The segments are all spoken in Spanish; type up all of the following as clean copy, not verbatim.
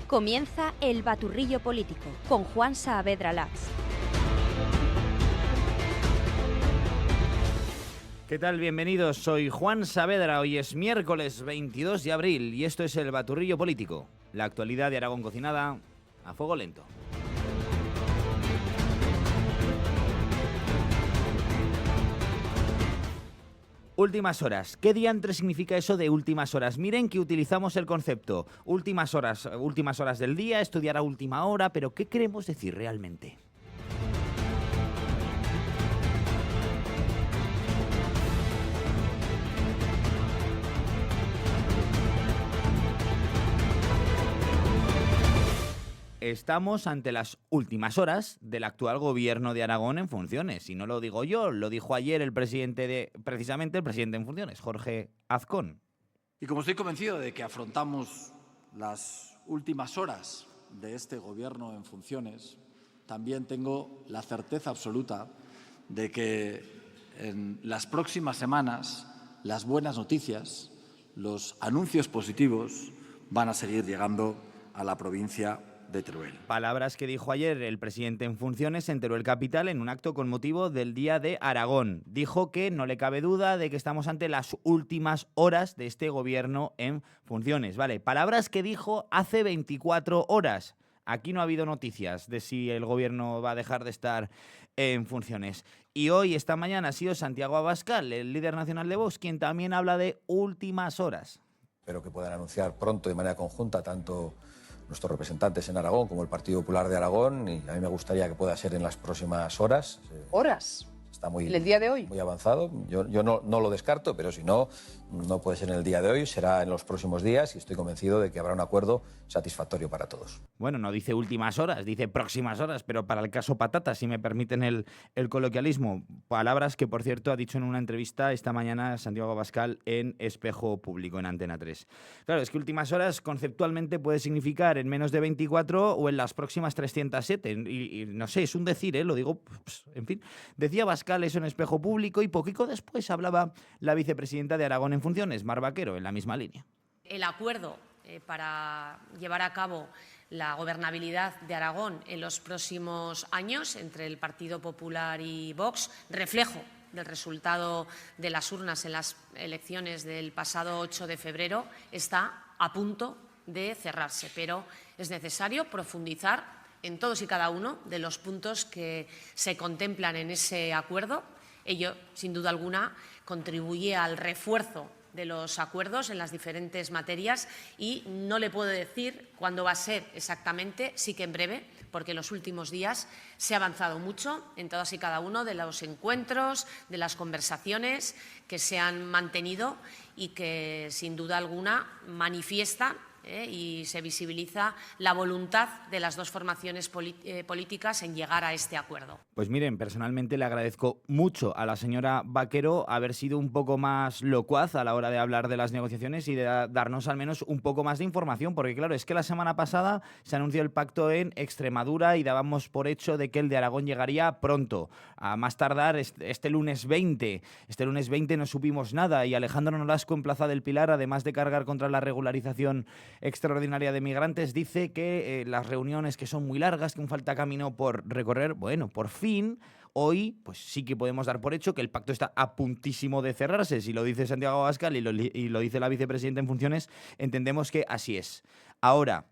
Comienza El Baturrillo Político con Juan Saavedra Lax. ¿Qué tal? Bienvenidos, soy Juan Saavedra, hoy es miércoles 22 de abril y esto es El Baturrillo Político, la actualidad de Aragón cocinada a fuego lento. Últimas horas. ¿Qué diantre significa eso de últimas horas? Miren que utilizamos el concepto últimas horas del día, estudiar a última hora, pero ¿qué queremos decir realmente? Estamos ante las últimas horas del actual gobierno de Aragón en funciones. Y no lo digo yo, lo dijo ayer precisamente el presidente en funciones, Jorge Azcón. Y como estoy convencido de que afrontamos las últimas horas de este gobierno en funciones, también tengo la certeza absoluta de que en las próximas semanas las buenas noticias, los anuncios positivos van a seguir llegando a la provincia de Teruel. Palabras que dijo ayer el presidente en funciones en Teruel Capital en un acto con motivo del Día de Aragón. Dijo que no le cabe duda de que estamos ante las últimas horas de este gobierno en funciones. Vale, palabras que dijo hace 24 horas. Aquí no ha habido noticias de si el gobierno va a dejar de estar en funciones. Y hoy, esta mañana, ha sido Santiago Abascal, el líder nacional de Vox, quien también habla de últimas horas. Espero que puedan anunciar pronto de manera conjunta tanto nuestros representantes en Aragón como el Partido Popular de Aragón, y a mí me gustaría que pueda ser en las próximas horas. ¿Horas? Está muy, ¿En el día de hoy? Muy avanzado. Yo no lo descarto, pero si no, no puede ser en el día de hoy, será en los próximos días y estoy convencido de que habrá un acuerdo satisfactorio para todos. Bueno, no dice últimas horas, dice próximas horas, pero para el caso patata, si me permiten el coloquialismo. Palabras que, por cierto, ha dicho en una entrevista esta mañana Santiago Abascal en Espejo Público, en Antena 3. Claro, es que últimas horas conceptualmente puede significar en menos de 24 o en las próximas 307. Y no sé, es un decir, lo digo, pues, en fin. Decía Abascal eso en Espejo Público y poquito después hablaba la vicepresidenta de Aragón en funciones, Mar Vaquero, en la misma línea. El acuerdo para llevar a cabo la gobernabilidad de Aragón en los próximos años entre el Partido Popular y Vox, reflejo del resultado de las urnas en las elecciones del pasado 8 de febrero, está a punto de cerrarse, pero es necesario profundizar en todos y cada uno de los puntos que se contemplan en ese acuerdo. Ello, sin duda alguna, contribuye al refuerzo de los acuerdos en las diferentes materias y no le puedo decir cuándo va a ser exactamente, sí que en breve, porque en los últimos días se ha avanzado mucho en todas y cada uno de los encuentros, de las conversaciones que se han mantenido y que, sin duda alguna, manifiestan y se visibiliza la voluntad de las dos formaciones políticas en llegar a este acuerdo. Pues miren, personalmente le agradezco mucho a la señora Vaquero haber sido un poco más locuaz a la hora de hablar de las negociaciones y de darnos al menos un poco más de información, porque claro, es que la semana pasada se anunció el pacto en Extremadura y dábamos por hecho de que el de Aragón llegaría pronto, a más tardar este lunes 20. Este lunes 20 no supimos nada y Alejandro Nolasco en Plaza del Pilar, además de cargar contra la regularización extraordinaria de migrantes, dice que las reuniones que son muy largas, que aún falta camino por recorrer, bueno, por fin, hoy pues sí que podemos dar por hecho que el pacto está a puntísimo de cerrarse. Si lo dice Santiago Abascal y lo dice la vicepresidenta en funciones, entendemos que así es. Ahora,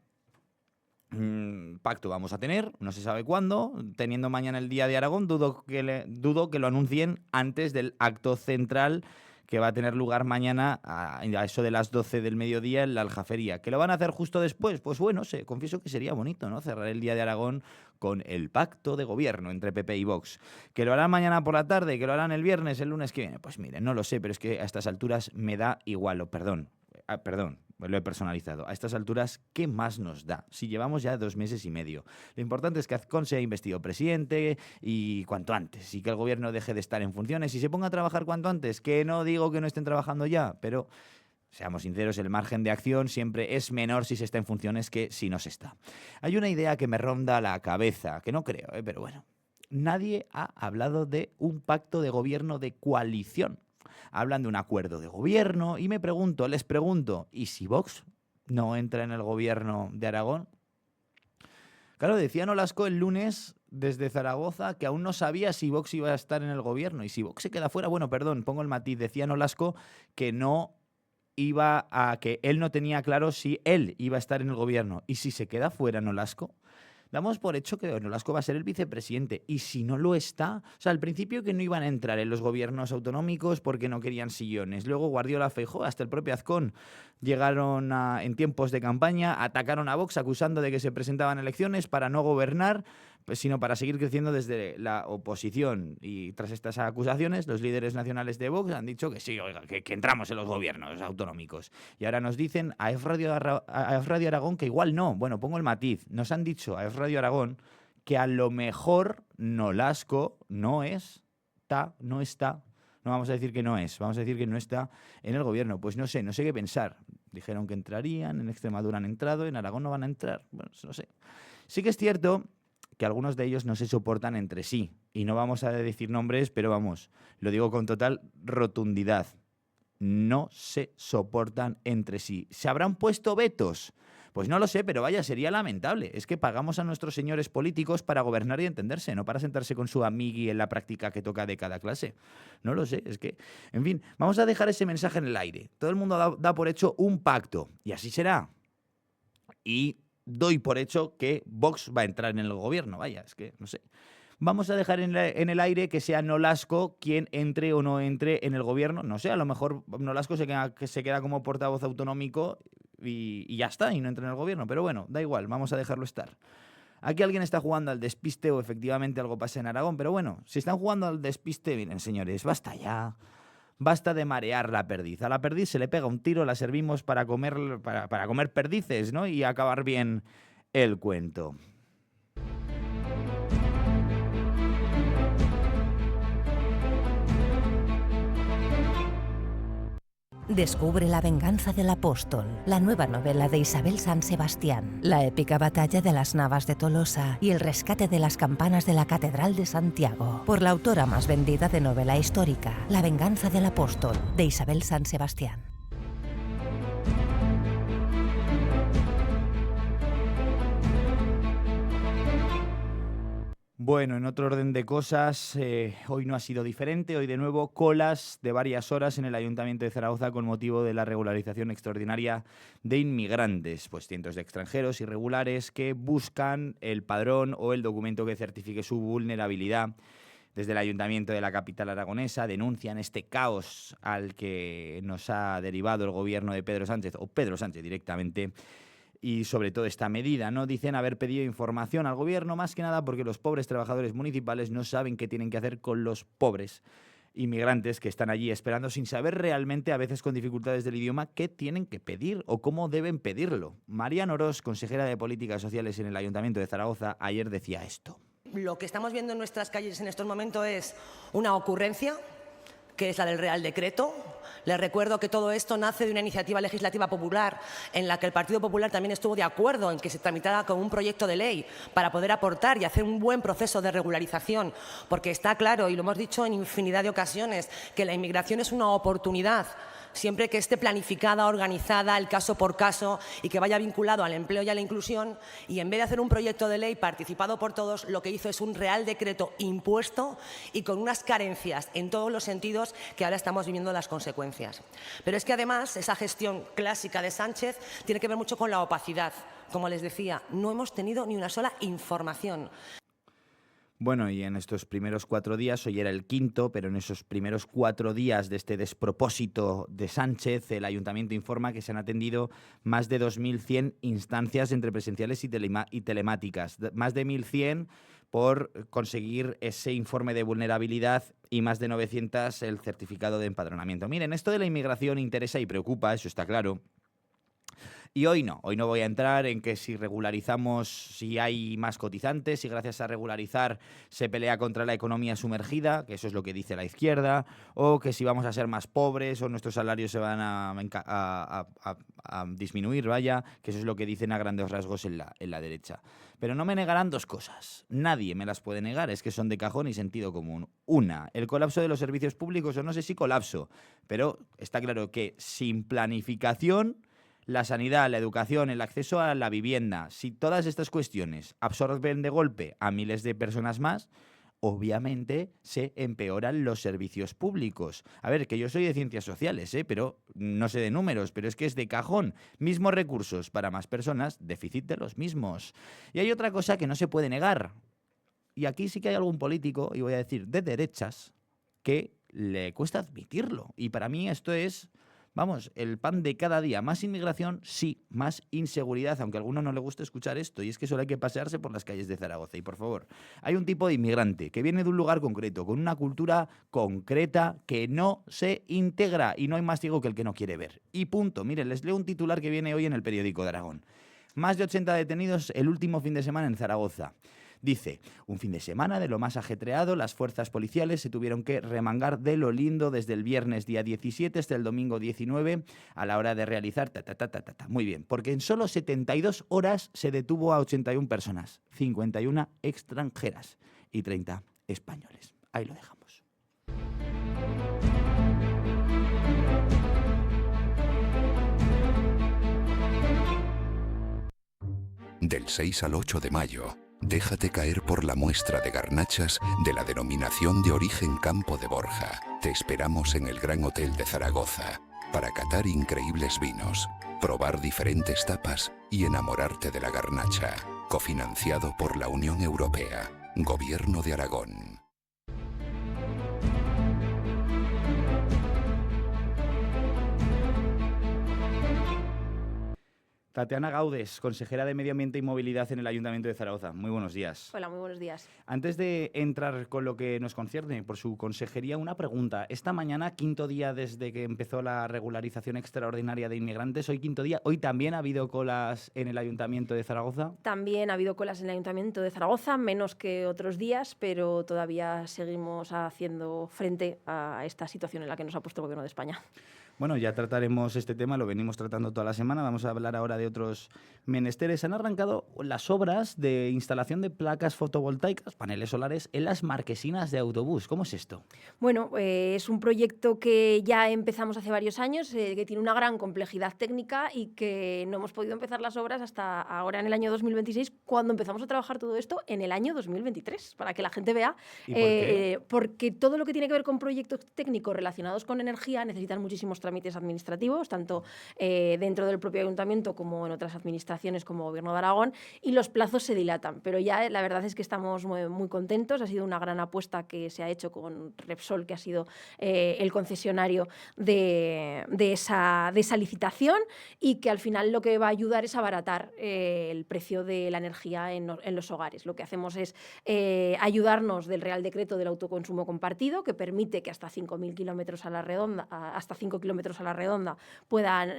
pacto vamos a tener, no se sabe cuándo, teniendo mañana el Día de Aragón, dudo que lo anuncien antes del acto central que va a tener lugar mañana a eso de las 12 del mediodía en la Aljafería. ¿Que lo van a hacer justo después? Pues bueno, confieso que sería bonito, ¿no? Cerrar el Día de Aragón con el pacto de gobierno entre PP y Vox. ¿Que lo harán mañana por la tarde? ¿Que lo harán el viernes, el lunes que viene? Pues miren, no lo sé, pero es que a estas alturas me da igual, perdón, lo he personalizado. A estas alturas, ¿qué más nos da? Si llevamos ya 2 meses y medio. Lo importante es que Azcón sea investido presidente y cuanto antes, y que el gobierno deje de estar en funciones y se ponga a trabajar cuanto antes, que no digo que no estén trabajando ya, pero seamos sinceros, el margen de acción siempre es menor si se está en funciones que si no se está. Hay una idea que me ronda la cabeza, que no creo, pero bueno. Nadie ha hablado de un pacto de gobierno de coalición. Hablan de un acuerdo de gobierno y les pregunto, ¿y si Vox no entra en el gobierno de Aragón? Claro, decía Nolasco el lunes desde Zaragoza que aún no sabía si Vox iba a estar en el gobierno. Y si Vox se queda fuera, bueno, perdón, pongo el matiz. Decía Nolasco que que él no tenía claro si él iba a estar en el gobierno. Y si se queda fuera Nolasco, damos por hecho que Nolasco va a ser el vicepresidente. Y si no lo está, o sea, al principio que no iban a entrar en los gobiernos autonómicos porque no querían sillones. Luego Guardiola, Feijóo, hasta el propio Azcón llegaron en tiempos de campaña, atacaron a Vox acusando de que se presentaban elecciones para no gobernar, pues, sino para seguir creciendo desde la oposición. Y tras estas acusaciones, los líderes nacionales de Vox han dicho que sí, oiga, que entramos en los gobiernos autonómicos. Y ahora nos dicen a F Radio Aragón que igual no. Bueno, pongo el matiz. Nos han dicho a F Radio Aragón que a lo mejor Nolasco no está, no vamos a decir que no es, vamos a decir que no está en el gobierno. Pues no sé qué pensar. Dijeron que entrarían, en Extremadura han entrado, en Aragón no van a entrar. Bueno, no sé. Sí que es cierto que algunos de ellos no se soportan entre sí. Y no vamos a decir nombres, pero vamos, lo digo con total rotundidad. No se soportan entre sí. ¿Se habrán puesto vetos? Pues no lo sé, pero vaya, sería lamentable. Es que pagamos a nuestros señores políticos para gobernar y entenderse, no para sentarse con su amigui en la práctica que toca de cada clase. No lo sé, es que... En fin, vamos a dejar ese mensaje en el aire. Todo el mundo da por hecho un pacto, y así será. Y doy por hecho que Vox va a entrar en el gobierno, vaya, es que no sé. Vamos a dejar en el aire que sea Nolasco quien entre o no entre en el gobierno. No sé, a lo mejor Nolasco se queda como portavoz autonómico y ya está, y no entra en el gobierno. Pero bueno, da igual, vamos a dejarlo estar. Aquí alguien está jugando al despiste o efectivamente algo pasa en Aragón. Pero bueno, si están jugando al despiste, miren señores, basta ya. Basta de marear la perdiz. A la perdiz se le pega un tiro, la servimos para comer perdices, ¿no? Y acabar bien el cuento. Descubre La venganza del apóstol, la nueva novela de Isabel San Sebastián, la épica batalla de las Navas de Tolosa y el rescate de las campanas de la Catedral de Santiago, por la autora más vendida de novela histórica, La venganza del apóstol, de Isabel San Sebastián. Bueno, en otro orden de cosas, hoy no ha sido diferente. Hoy de nuevo colas de varias horas en el Ayuntamiento de Zaragoza con motivo de la regularización extraordinaria de inmigrantes. Pues cientos de extranjeros irregulares que buscan el padrón o el documento que certifique su vulnerabilidad. Desde el Ayuntamiento de la capital aragonesa denuncian este caos al que nos ha derivado el gobierno de Pedro Sánchez, o Pedro Sánchez directamente, y sobre todo esta medida, ¿no? Dicen haber pedido información al gobierno, más que nada porque los pobres trabajadores municipales no saben qué tienen que hacer con los pobres inmigrantes que están allí esperando sin saber realmente, a veces con dificultades del idioma, qué tienen que pedir o cómo deben pedirlo. Marian Orós, consejera de Políticas Sociales en el Ayuntamiento de Zaragoza, ayer decía esto. Lo que estamos viendo en nuestras calles en estos momentos es una ocurrencia, que es la del Real Decreto. Les recuerdo que todo esto nace de una iniciativa legislativa popular en la que el Partido Popular también estuvo de acuerdo en que se tramitara como un proyecto de ley para poder aportar y hacer un buen proceso de regularización, porque está claro, y lo hemos dicho en infinidad de ocasiones, que la inmigración es una oportunidad, siempre que esté planificada, organizada, el caso por caso y que vaya vinculado al empleo y a la inclusión. Y en vez de hacer un proyecto de ley participado por todos, lo que hizo es un Real Decreto impuesto y con unas carencias en todos los sentidos que ahora estamos viviendo las consecuencias. Pero es que además esa gestión clásica de Sánchez tiene que ver mucho con la opacidad. Como les decía, no hemos tenido ni una sola información. Bueno, y en estos primeros 4 días, hoy era el quinto, pero en esos primeros 4 días de este despropósito de Sánchez, el Ayuntamiento informa que se han atendido más de 2.100 instancias entre presenciales y telemáticas. Más de 1.100 por conseguir ese informe de vulnerabilidad y más de 900 el certificado de empadronamiento. Miren, esto de la inmigración interesa y preocupa, eso está claro. Y hoy no voy a entrar en que si regularizamos, si hay más cotizantes, si gracias a regularizar se pelea contra la economía sumergida, que eso es lo que dice la izquierda, o que si vamos a ser más pobres o nuestros salarios se van a disminuir, vaya, que eso es lo que dicen a grandes rasgos en la derecha. Pero no me negarán 2 cosas, nadie me las puede negar, es que son de cajón y sentido común. Una, el colapso de los servicios públicos, o no sé si colapso, pero está claro que sin planificación la sanidad, la educación, el acceso a la vivienda, si todas estas cuestiones absorben de golpe a miles de personas más, obviamente se empeoran los servicios públicos. A ver, que yo soy de ciencias sociales, pero no sé de números, pero es que es de cajón. Mismos recursos para más personas, déficit de los mismos. Y hay otra cosa que no se puede negar. Y aquí sí que hay algún político, y voy a decir de derechas, que le cuesta admitirlo. Y para mí esto es, vamos, el pan de cada día. Más inmigración, sí. Más inseguridad, aunque a alguno no le guste escuchar esto. Y es que solo hay que pasearse por las calles de Zaragoza. Y por favor, hay un tipo de inmigrante que viene de un lugar concreto, con una cultura concreta que no se integra. Y no hay más ciego que el que no quiere ver. Y punto. Miren, les leo un titular que viene hoy en el periódico de Aragón. Más de 80 detenidos el último fin de semana en Zaragoza. Dice, un fin de semana de lo más ajetreado, las fuerzas policiales se tuvieron que remangar de lo lindo desde el viernes día 17 hasta el domingo 19 a la hora de realizar Muy bien, porque en solo 72 horas se detuvo a 81 personas, 51 extranjeras y 30 españoles. Ahí lo dejamos. Del 6 al 8 de mayo, déjate caer por la muestra de garnachas de la denominación de origen Campo de Borja. Te esperamos en el Gran Hotel de Zaragoza para catar increíbles vinos, probar diferentes tapas y enamorarte de la garnacha. Cofinanciado por la Unión Europea. Gobierno de Aragón. Tatiana Gaudes, consejera de Medio Ambiente y Movilidad en el Ayuntamiento de Zaragoza. Muy buenos días. Hola, muy buenos días. Antes de entrar con lo que nos concierne por su consejería, una pregunta. Esta mañana, quinto día desde que empezó la regularización extraordinaria de inmigrantes, hoy quinto día, ¿hoy también ha habido colas en el Ayuntamiento de Zaragoza? También ha habido colas en el Ayuntamiento de Zaragoza, menos que otros días, pero todavía seguimos haciendo frente a esta situación en la que nos ha puesto el Gobierno de España. Bueno, ya trataremos este tema, lo venimos tratando toda la semana. Vamos a hablar ahora de otros menesteres. Han arrancado las obras de instalación de placas fotovoltaicas, paneles solares, en las marquesinas de autobús. ¿Cómo es esto? Bueno, es un proyecto que ya empezamos hace varios años, que tiene una gran complejidad técnica y que no hemos podido empezar las obras hasta ahora en el año 2026, cuando empezamos a trabajar todo esto en el año 2023, para que la gente vea. ¿Y por qué? Porque todo lo que tiene que ver con proyectos técnicos relacionados con energía necesitan muchísimos trámites administrativos, tanto dentro del propio ayuntamiento como en otras administraciones como Gobierno de Aragón, y los plazos se dilatan. Pero ya la verdad es que estamos muy contentos. Ha sido una gran apuesta que se ha hecho con Repsol, que ha sido el concesionario de esa licitación, y que al final lo que va a ayudar es abaratar el precio de la energía en los hogares. Lo que hacemos es ayudarnos del Real Decreto del autoconsumo compartido, que permite que hasta 5.000 kilómetros a la redonda, hasta 5 kilómetros a la redonda, puedan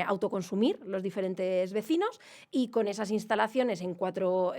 autoconsumir los diferentes vecinos, y con esas instalaciones en 4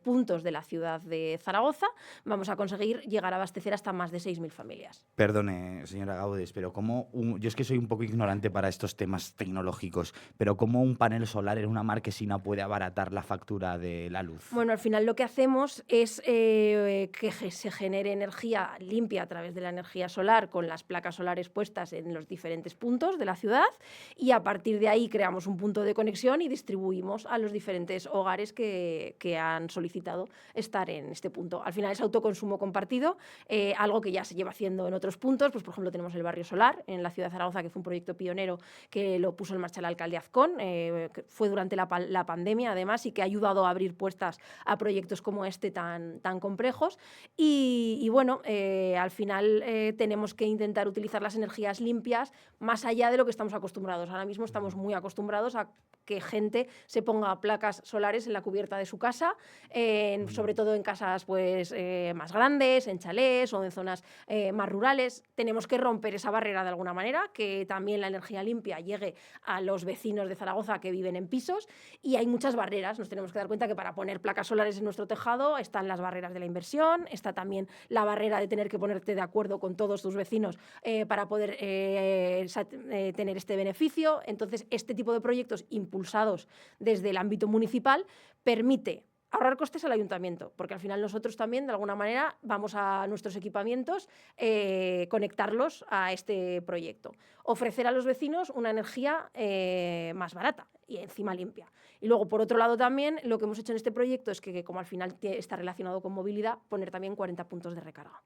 puntos de la ciudad de Zaragoza vamos a conseguir llegar a abastecer hasta más de 6.000 familias. Perdone, señora Gaudes, pero yo es que soy un poco ignorante para estos temas tecnológicos, pero ¿cómo un panel solar en una marquesina puede abaratar la factura de la luz? Bueno, al final lo que hacemos es que se genere energía limpia a través de la energía solar, con las placas solares puestas en los diferentes puntos de la ciudad, y a partir de ahí creamos un punto de conexión y distribuimos a los diferentes hogares que han solicitado estar en este punto. Al final es autoconsumo compartido, algo que ya se lleva haciendo en otros puntos. Pues, por ejemplo, tenemos el barrio solar en la ciudad de Zaragoza, que fue un proyecto pionero que lo puso en marcha el alcalde Azcón, que fue durante la pandemia además, y que ha ayudado a abrir puertas a proyectos como este tan complejos. Y bueno, al final tenemos que intentar utilizar las energías limpias más allá de lo que estamos acostumbrados. Ahora mismo estamos muy acostumbrados a que gente se ponga placas solares en la cubierta de su casa, sobre todo en casas pues, más grandes, en chalés o en zonas más rurales. Tenemos que romper esa barrera de alguna manera, que también la energía limpia llegue a los vecinos de Zaragoza que viven en pisos, y hay muchas barreras. Nos tenemos que dar cuenta que para poner placas solares en nuestro tejado están las barreras de la inversión, está también la barrera de tener que ponerte de acuerdo con todos tus vecinos para poder tener este beneficio. Entonces, este tipo de proyectos impulsados desde el ámbito municipal permite ahorrar costes al ayuntamiento, porque al final nosotros también, de alguna manera, vamos a nuestros equipamientos conectarlos a este proyecto. Ofrecer a los vecinos una energía más barata y encima limpia. Y luego, por otro lado, también lo que hemos hecho en este proyecto es que como al final está relacionado con movilidad, poner también 40 puntos de recarga.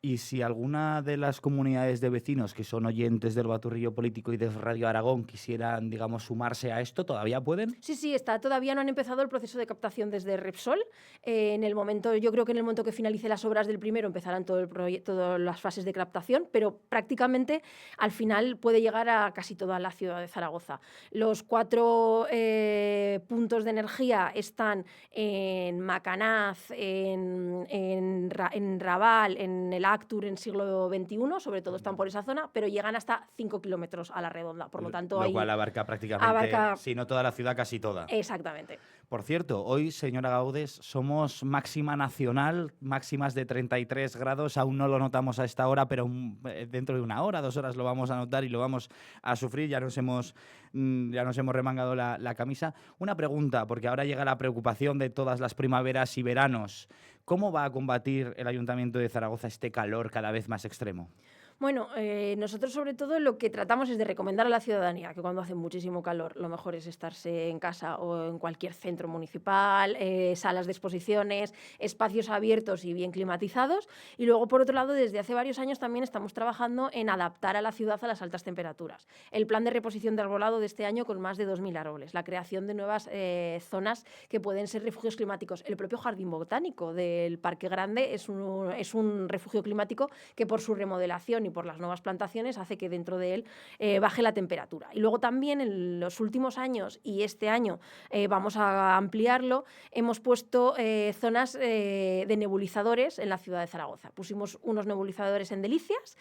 Y si alguna de las comunidades de vecinos que son oyentes del Baturrillo Político y de Radio Aragón quisieran, digamos, sumarse a esto, ¿todavía pueden? Sí, todavía no han empezado el proceso de captación desde Repsol. Yo creo que en el momento que finalice las obras del primero empezarán todas las fases de captación, pero prácticamente al final puede llegar a casi toda la ciudad de Zaragoza. Los 4 puntos de energía están en Macanaz, en Raval, en el Actur en siglo XXI, sobre todo están por esa zona, pero llegan hasta 5 kilómetros a la redonda. Por lo tanto, lo cual abarca prácticamente, si no toda la ciudad, casi toda. Exactamente. Por cierto, hoy, señora Gaudes, somos máxima nacional, máximas de 33 grados, aún no lo notamos a esta hora, pero dentro de 1 hora, 2 horas lo vamos a notar y lo vamos a sufrir, ya nos hemos remangado la camisa. Una pregunta, porque ahora llega la preocupación de todas las primaveras y veranos. ¿Cómo va a combatir el Ayuntamiento de Zaragoza este calor cada vez más extremo? Bueno, nosotros sobre todo lo que tratamos es de recomendar a la ciudadanía que cuando hace muchísimo calor lo mejor es estarse en casa o en cualquier centro municipal, salas de exposiciones, espacios abiertos y bien climatizados. Y luego, por otro lado, desde hace varios años también estamos trabajando en adaptar a la ciudad a las altas temperaturas. El plan de reposición de arbolado de este año con más de 2.000 árboles, la creación de nuevas zonas que pueden ser refugios climáticos. El propio Jardín Botánico del Parque Grande es un refugio climático que por su remodelación y por las nuevas plantaciones hace que dentro de él baje la temperatura. Y luego también en los últimos años, y este año vamos a ampliarlo, hemos puesto zonas de nebulizadores en la ciudad de Zaragoza. Pusimos unos nebulizadores en Delicias,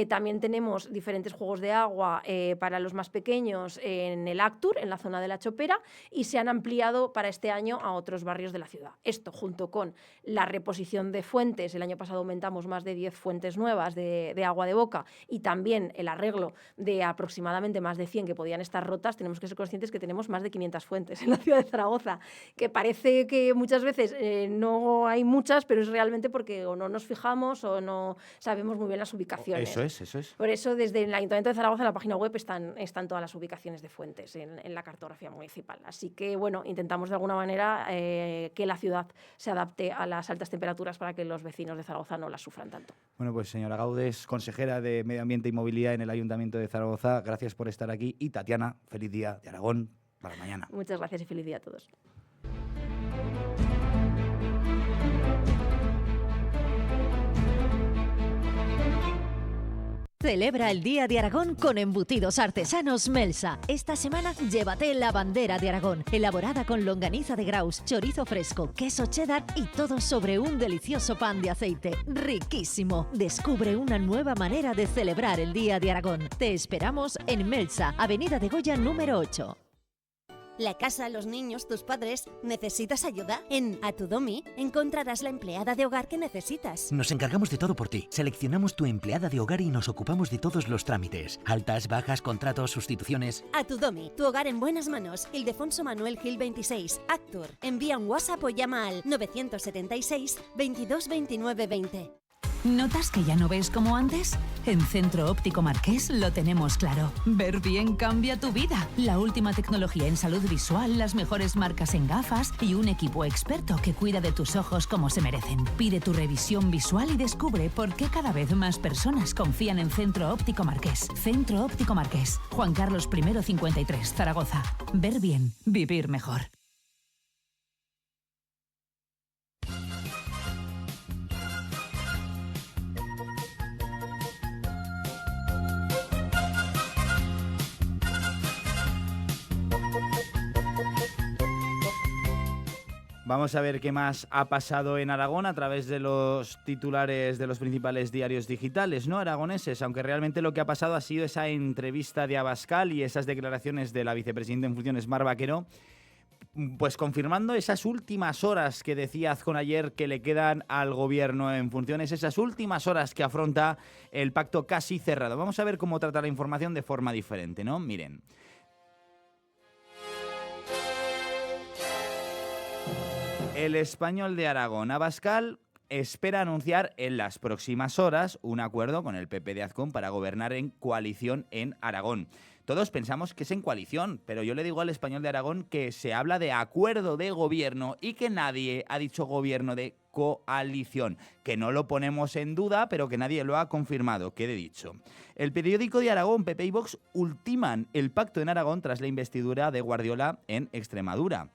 también tenemos diferentes juegos de agua para los más pequeños en el Actur, en la zona de la Chopera, y se han ampliado para este año a otros barrios de la ciudad. Esto junto con la reposición de fuentes, el año pasado aumentamos más de 10 fuentes nuevas de agua de boca, y también el arreglo de aproximadamente más de 100 que podían estar rotas. Tenemos que ser conscientes que tenemos más de 500 fuentes en la ciudad de Zaragoza, que parece que muchas veces no hay muchas, pero es realmente porque o no nos fijamos o no sabemos muy bien las ubicaciones. Eso es. Por eso, desde el Ayuntamiento de Zaragoza, en la página web, están todas las ubicaciones de fuentes en la cartografía municipal. Así que, bueno, intentamos de alguna manera que la ciudad se adapte a las altas temperaturas para que los vecinos de Zaragoza no las sufran tanto. Bueno, pues señora Gaudes, consejera de Medio Ambiente y Movilidad en el Ayuntamiento de Zaragoza, gracias por estar aquí. Y Tatiana, feliz día de Aragón para mañana. Muchas gracias y feliz día a todos. Celebra el Día de Aragón con Embutidos Artesanos Melsa. Esta semana llévate la bandera de Aragón, elaborada con longaniza de Graus, chorizo fresco, queso cheddar y todo sobre un delicioso pan de aceite. ¡Riquísimo! Descubre una nueva manera de celebrar el Día de Aragón. Te esperamos en Melsa, Avenida de Goya número 8. La casa, los niños, tus padres. ¿Necesitas ayuda? En Atudomi encontrarás la empleada de hogar que necesitas. Nos encargamos de todo por ti. Seleccionamos tu empleada de hogar y nos ocupamos de todos los trámites. Altas, bajas, contratos, sustituciones. Atudomi, tu hogar en buenas manos. Ildefonso Manuel Gil 26, Actur. Envía un WhatsApp o llama al 976 22 29 20. ¿Notas que ya no ves como antes? En Centro Óptico Marqués lo tenemos claro. Ver bien cambia tu vida. La última tecnología en salud visual, las mejores marcas en gafas y un equipo experto que cuida de tus ojos como se merecen. Pide tu revisión visual y descubre por qué cada vez más personas confían en Centro Óptico Marqués. Centro Óptico Marqués. Juan Carlos I 53, Zaragoza. Ver bien, vivir mejor. Vamos a ver qué más ha pasado en Aragón a través de los titulares de los principales diarios digitales, ¿no?, aragoneses, aunque realmente lo que ha pasado ha sido esa entrevista de Abascal y esas declaraciones de la vicepresidenta en funciones, Mar Vaquero, pues confirmando esas últimas horas que decía Azcón ayer que le quedan al gobierno en funciones, esas últimas horas que afronta el pacto casi cerrado. Vamos a ver cómo trata la información de forma diferente, ¿no? El Español de Aragón. Abascal espera anunciar en las próximas horas un acuerdo con el PP de Azcón para gobernar en coalición en Aragón. Todos pensamos que es en coalición, pero yo le digo al Español de Aragón que se habla de acuerdo de gobierno y que nadie ha dicho gobierno de coalición, que no lo ponemos en duda, pero que nadie lo ha confirmado, quede dicho. El periódico de Aragón, PP y Vox, ultiman el pacto en Aragón tras la investidura de Guardiola en Extremadura.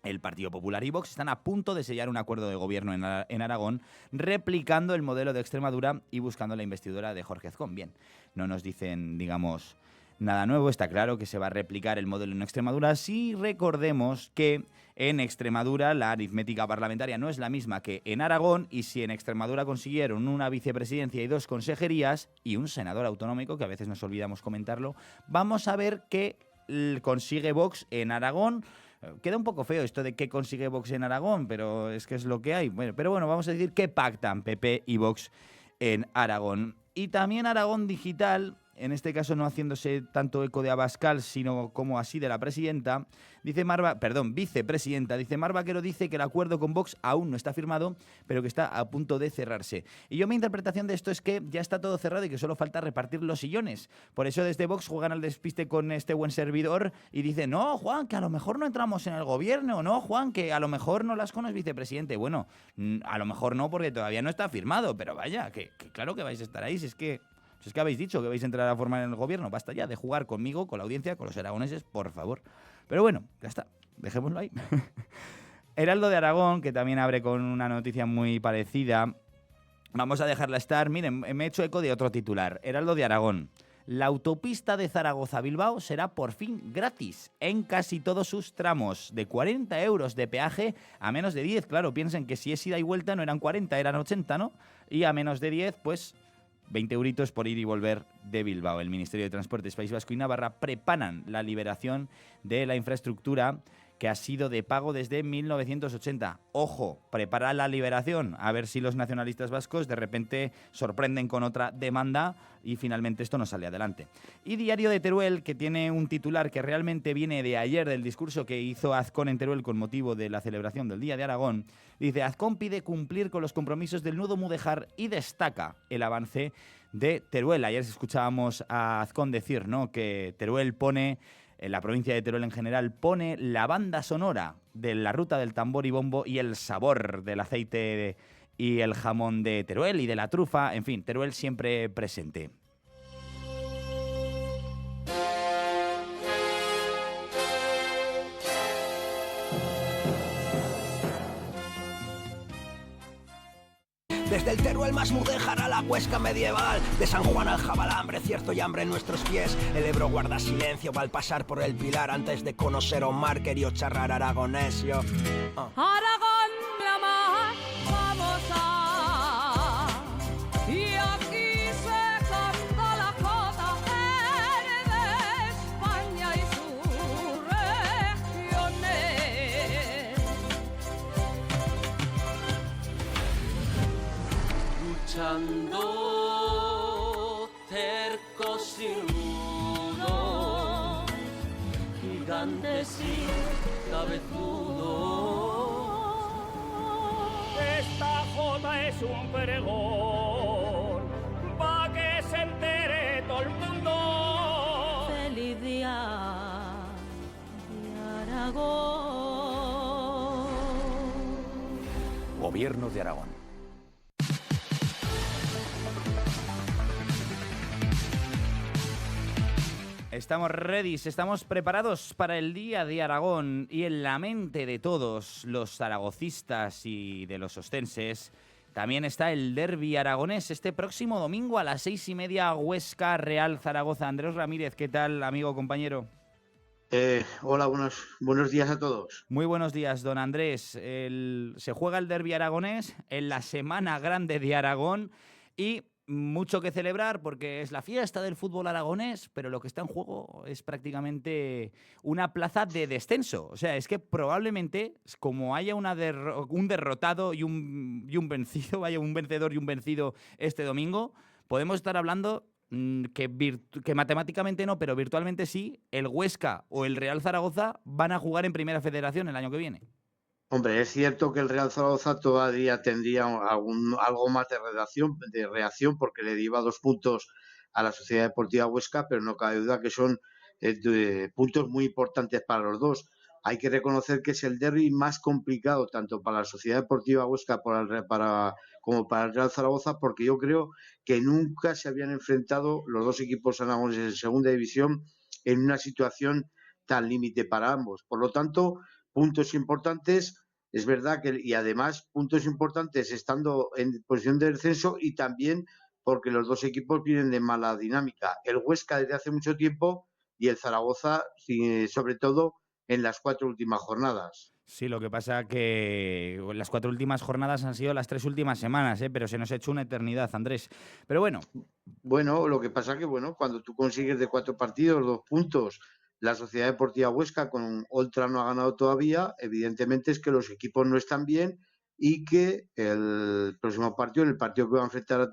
El Partido Popular y Vox están a punto de sellar un acuerdo de gobierno en Aragón, replicando el modelo de Extremadura y buscando la investidura de Jorge Azcón. Bien, no nos dicen, digamos, nada nuevo. Está claro que se va a replicar el modelo en Extremadura. Si recordemos que en Extremadura la aritmética parlamentaria no es la misma que en Aragón, y si en Extremadura consiguieron una vicepresidencia y 2 consejerías y un senador autonómico, que a veces nos olvidamos comentarlo, vamos a ver qué consigue Vox en Aragón. Queda un poco feo esto de qué consigue Vox en Aragón, pero es que es lo que hay. Bueno, pero bueno, vamos a decir que pactan PP y Vox en Aragón. Y también Aragón Digital, en este caso no haciéndose tanto eco de Abascal, sino como así de la presidenta, vicepresidenta, dice Mar Vaquero, dice que el acuerdo con Vox aún no está firmado, pero que está a punto de cerrarse. Y yo mi interpretación de esto es que ya está todo cerrado y que solo falta repartir los sillones. Por eso desde Vox juegan al despiste con este buen servidor y dicen, no, Juan, que a lo mejor no entramos en el gobierno, no, Juan, que a lo mejor no Lascón es vicepresidente. Bueno, a lo mejor no, porque todavía no está firmado, pero vaya, que claro que vais a estar ahí, si es que habéis dicho que vais a entrar a formar en el gobierno. Basta ya de jugar conmigo, con la audiencia, con los aragoneses, por favor. Pero bueno, ya está. Dejémoslo ahí. Heraldo de Aragón, que también abre con una noticia muy parecida. Vamos a dejarla estar. Miren, me he hecho eco de otro titular. Heraldo de Aragón. La autopista de Zaragoza a Bilbao será por fin gratis en casi todos sus tramos. De 40 euros de peaje a menos de 10. Claro, piensen que si es ida y vuelta no eran 40, eran 80, ¿no? Y a menos de 10, pues 20 euritos por ir y volver de Bilbao. El Ministerio de Transportes, País Vasco y Navarra preparan la liberación de la infraestructura que ha sido de pago desde 1980. Ojo, prepara la liberación. A ver si los nacionalistas vascos de repente sorprenden con otra demanda y finalmente esto no sale adelante. Y Diario de Teruel, que tiene un titular que realmente viene de ayer, del discurso que hizo Azcón en Teruel con motivo de la celebración del Día de Aragón. Dice, Azcón pide cumplir con los compromisos del nudo Mudéjar y destaca el avance de Teruel. Ayer escuchábamos a Azcón decir, ¿no?, que Teruel pone, en la provincia de Teruel en general, pone la banda sonora de la ruta del tambor y bombo y el sabor del aceite y el jamón de Teruel y de la trufa. En fin, Teruel siempre presente. Desde el Teruel más Mudéjar a la Huesca medieval, de San Juan al Jabalambre, cierto y hambre en nuestros pies. El Ebro guarda silencio al pasar por el Pilar, antes de conocer o mar querido charrar aragonesio. Aragón, mi amor, vamos a... Y aquí se canta la jota de España y sus regiones. Luchando tercos y rudos, gigantes y cabezudos. Esta jota es un pregón, pa' que se entere todo el mundo. Feliz día de Aragón. Gobierno de Aragón. Estamos ready, estamos preparados para el Día de Aragón y en la mente de todos los zaragocistas y de los ostenses también está el derbi aragonés este próximo domingo a las 6:30, Huesca, Real Zaragoza. Andrés Ramírez, ¿qué tal, amigo, compañero? Hola, buenos días a todos. Muy buenos días, don Andrés. Se juega el derbi aragonés en la Semana Grande de Aragón y mucho que celebrar porque es la fiesta del fútbol aragonés, pero lo que está en juego es prácticamente una plaza de descenso. O sea, es que probablemente, como haya un derrotado y un vencido, vaya, un vencedor y un vencido este domingo, podemos estar hablando que matemáticamente no, pero virtualmente sí, el Huesca o el Real Zaragoza van a jugar en Primera Federación el año que viene. Hombre, es cierto que el Real Zaragoza todavía tendría algo más de reacción, porque le lleva 2 puntos a la Sociedad Deportiva Huesca, pero no cabe duda que son puntos muy importantes para los dos. Hay que reconocer que es el derbi más complicado tanto para la Sociedad Deportiva Huesca como para el Real Zaragoza, porque yo creo que nunca se habían enfrentado los dos equipos aragoneses en segunda división en una situación tan límite para ambos. Por lo tanto, puntos importantes, es verdad y además puntos importantes estando en posición de descenso, y también porque los dos equipos vienen de mala dinámica. El Huesca desde hace mucho tiempo y el Zaragoza, sobre todo, en las 4 últimas jornadas. Sí, lo que pasa que las 4 últimas jornadas han sido las 3 últimas semanas, pero se nos ha hecho una eternidad, Andrés. Pero bueno. Bueno, lo que pasa que, cuando tú consigues de 4 partidos 2 puntos, la Sociedad Deportiva Huesca con Oltra no ha ganado todavía, evidentemente es que los equipos no están bien y que el próximo partido, el partido que va a enfrentar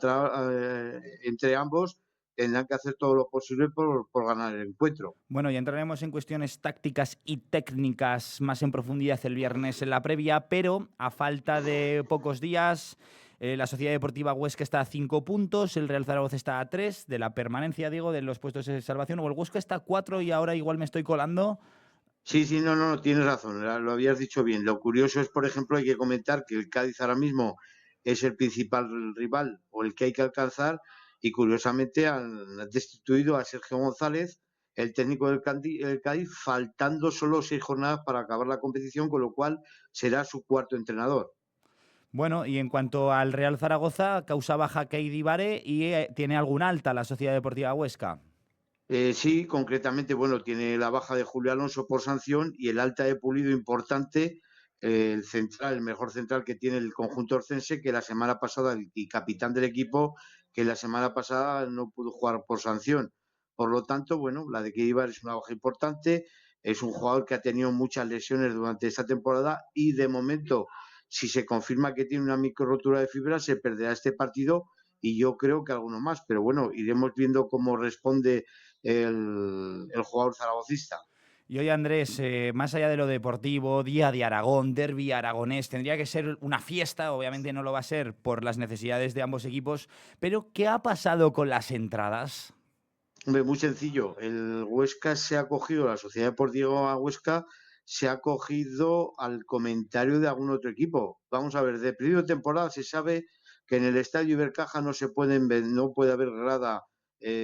entre ambos, tendrán que hacer todo lo posible por ganar el encuentro. Bueno, ya entraremos en cuestiones tácticas y técnicas más en profundidad el viernes en la previa, pero a falta de pocos días, la Sociedad Deportiva Huesca está a 5 puntos, el Real Zaragoza está a 3 de la permanencia, digo, de los puestos de salvación, o el Huesca está a 4 y ahora igual me estoy colando. Sí, no, tienes razón, lo habías dicho bien. Lo curioso es, por ejemplo, hay que comentar que el Cádiz ahora mismo es el principal rival o el que hay que alcanzar, y curiosamente han destituido a Sergio González, el técnico del Cádiz, faltando solo 6 jornadas para acabar la competición, con lo cual será su 4º entrenador. Bueno, y en cuanto al Real Zaragoza, causa baja Keidi Vare y ¿tiene algún alta la Sociedad Deportiva Huesca? Sí, concretamente, tiene la baja de Julio Alonso por sanción y el alta de Pulido importante, el mejor central que tiene el conjunto orcense, que la semana pasada, y capitán del equipo, que la semana pasada no pudo jugar por sanción. Por lo tanto, la de Keidi Vare es una baja importante, es un jugador que ha tenido muchas lesiones durante esta temporada y de momento, si se confirma que tiene una micro rotura de fibra, se perderá este partido y yo creo que alguno más, pero iremos viendo cómo responde el jugador zaragocista. Y hoy, Andrés, más allá de lo deportivo, Día de Aragón, derbi aragonés, tendría que ser una fiesta, obviamente no lo va a ser por las necesidades de ambos equipos, pero ¿qué ha pasado con las entradas? Hombre, muy sencillo, el Huesca se ha acogido, la Sociedad Deportiva Huesca se ha acogido al comentario de algún otro equipo. Vamos a ver, de principio de temporada se sabe que en el Estadio Ibercaja no puede haber grada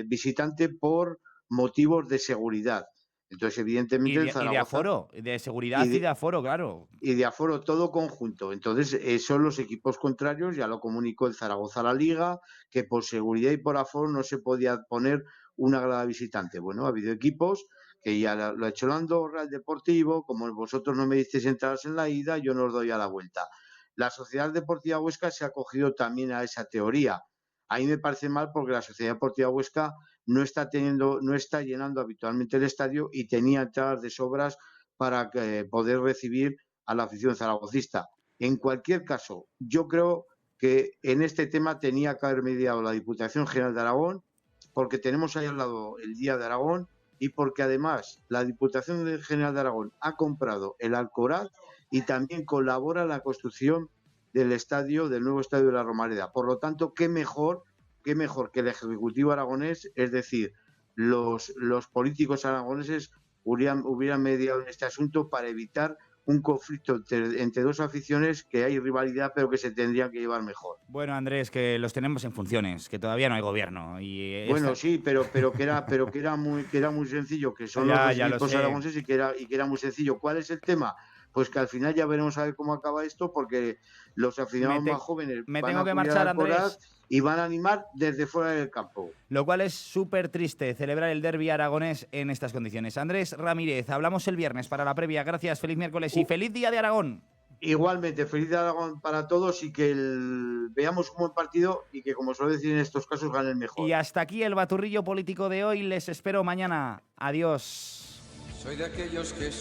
visitante por motivos de seguridad. Entonces, evidentemente, el Zaragoza... Y de aforo, de seguridad y de aforo, claro. Y de aforo, todo conjunto. Entonces, son los equipos contrarios, ya lo comunicó el Zaragoza a la Liga, que por seguridad y por aforo no se podía poner una grada visitante. Bueno, ha habido equipos que ya lo ha hecho el Andorra, el Deportivo, como vosotros no me disteis entradas en la ida, yo no os doy a la vuelta. La Sociedad Deportiva Huesca se ha acogido también a esa teoría. A mí me parece mal porque la Sociedad Deportiva Huesca no está llenando habitualmente el estadio y tenía entradas de sobras para poder recibir a la afición zaragocista. En cualquier caso, yo creo que en este tema tenía que haber mediado la Diputación General de Aragón, porque tenemos ahí al lado el Día de Aragón y porque además la Diputación General de Aragón ha comprado el Alcoraz y también colabora en la construcción del nuevo estadio de la Romareda. Por lo tanto, qué mejor que el Ejecutivo aragonés, es decir, los políticos aragoneses hubieran mediado en este asunto para evitar un conflicto entre dos aficiones, que hay rivalidad pero que se tendrían que llevar mejor. Bueno, Andrés, que los tenemos en funciones, que todavía no hay gobierno. Sí, pero que era muy sencillo, que son los equipos aragoneses y que era muy sencillo. ¿Cuál es el tema? Pues que al final ya veremos a ver cómo acaba esto, porque los aficionados más jóvenes van a marchar, Andrés, y van a animar desde fuera del campo. Lo cual es súper triste, celebrar el derbi aragonés en estas condiciones. Andrés Ramírez, hablamos el viernes para la previa. Gracias, feliz miércoles y feliz Día de Aragón. Igualmente, feliz Día de Aragón para todos y que veamos un buen partido y que, como suelo decir en estos casos, gane el mejor. Y hasta aquí el baturrillo político de hoy. Les espero mañana. Adiós. Soy de aquellos que